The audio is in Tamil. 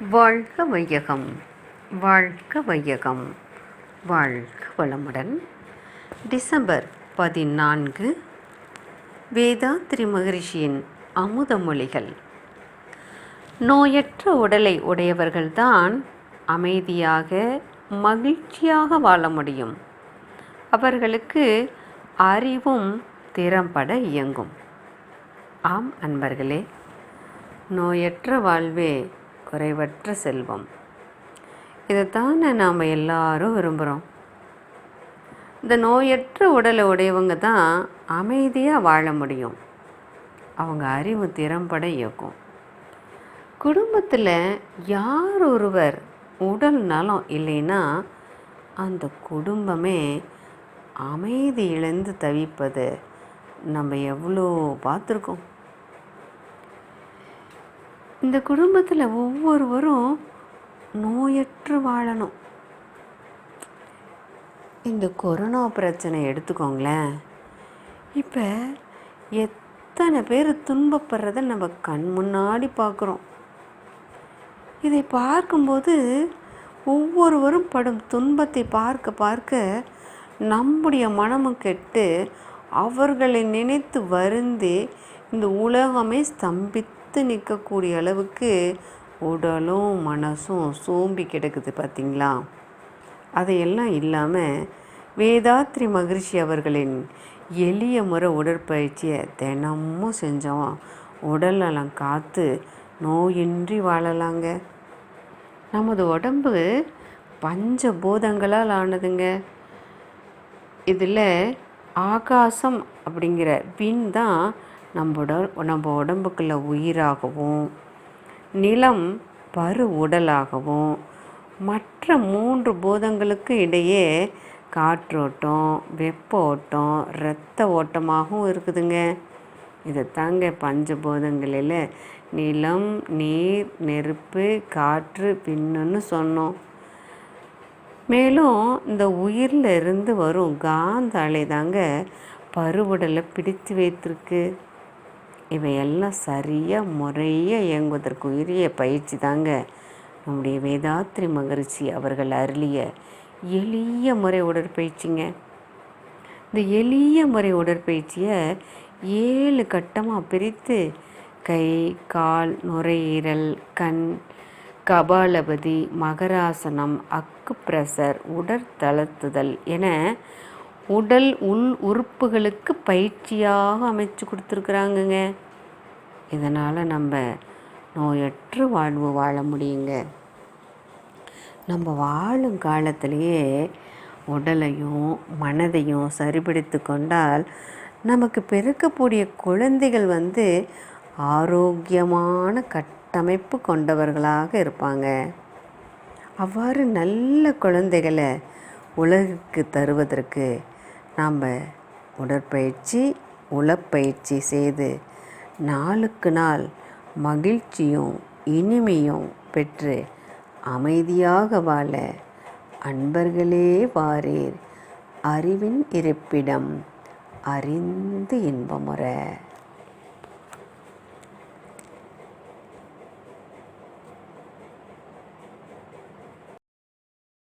வாழ்க வையகம், வாழ்க வையகம், வாழ்க வளமுடன். டிசம்பர் 14 வேதாத்ரி மகரிஷியின் அமுத மொழிகள். நோயற்ற உடலை உடையவர்கள்தான் அமைதியாக மகிழ்ச்சியாக வாழ முடியும். அவர்களுக்கு அறிவும் திறம்பட இயங்கும். ஆம் அன்பர்களே, நோயற்ற வாழ்வே குறைவற்ற செல்வம். இதைத்தானே நாம் எல்லாரும் விரும்புகிறோம். இந்த நோயற்ற உடலை உடையவங்க தான் அமைதியாக வாழ முடியும். அவங்க அறிவு திறம்பட இயக்கும். குடும்பத்தில் யார் ஒருவர் உடல் நலம் இல்லைன்னா அந்த குடும்பமே அமைதி இழந்து தவிப்பது நம்ம எவ்வளோ பார்த்துருக்கோம். இந்த குடும்பத்தில் ஒவ்வொருவரும் நோயற்று வாழணும். இந்த கொரோனா பிரச்சனை எடுத்துக்கோங்களேன். இப்போ எத்தனை பேர் துன்பப்படுறத நம்ம கண் முன்னாடி பார்க்குறோம். இதை பார்க்கும்போது ஒவ்வொருவரும் படும் துன்பத்தை பார்க்க பார்க்க நம்முடைய மனமும் கெட்டு அவர்களை நினைத்து வருந்தி இந்த உலகமே ஸ்தம்பித்து நிற்கக்கூடிய அளவுக்கு உடலும் மனசும் சோம்பி கிடக்குது பார்த்திங்களா. அதையெல்லாம் இல்லாமல் வேதாத்ரி மகரிஷி அவர்களின் எளிய முறை உடற்பயிற்சியை தினமும் செஞ்சோம் உடல் நலம் காத்து நோயின்றி வாழலாங்க. நமது உடம்பு பஞ்சபூதங்களால் ஆனதுங்க. இதில் ஆகாசம் அப்படிங்கிற விண் தான் நம்ம உடம்புக்குள்ள உயிராகவும், நிலம் பரு உடலாகவும், மற்ற 3 பூதங்களுக்கு இடையே காற்றோட்டம், வெப்ப ஓட்டம், இரத்த ஓட்டமாகவும் இருக்குதுங்க. இதை தாங்க பஞ்சபூதங்களில் நிலம், நீர், நெருப்பு, காற்று, விண்ணுன்னு சொன்னோம். மேலும் இந்த உயிரில் இருந்து வரும் காந்த அலை தாங்க பருவுடலை பிடித்து வைத்திருக்கு. இவையெல்லாம் சரியாக முறையாக இயங்குவதற்கு உரிய பயிற்சி தாங்க நம்முடைய வேதாத்ரி மகரிஷி அவர்கள் அருளிய எளிய முறை உடற்பயிற்சிங்க. இந்த எளிய முறை உடற்பயிற்சியை 7 கட்டமாக பிரித்து கை, கால், நுரையீரல், கண், கபாலபதி, மகராசனம், அக்கு பிரசர், உடற்தளர்த்துதல் என உடல் உள் உறுப்புகளுக்கு பயிற்சியாக அமைச்சு கொடுத்துருக்குறாங்கங்க. இதனால் நம்ம நோயற்ற வாழ்வு வாழ முடியுங்க. நம்ம வாழும் காலத்திலேயே உடலையும் மனதையும் சரிபடுத்தி கொண்டால் நமக்கு பிறக்கக்கூடிய குழந்தைகள் ஆரோக்கியமான கட்டமைப்பு கொண்டவர்களாக இருப்பாங்க. அவ்வாறு நல்ல குழந்தைகளை உலகுக்கு தருவதற்கு நாம் உடற்பயிற்சி, உளப்பயிற்சி செய்து நாளுக்கு நாள் மகிழ்ச்சியும் இனிமையும் பெற்று அமைதியாக வாழ அன்பர்களே வாரீர். அறிவின் இருப்பிடம் அறிந்து இன்பமுற.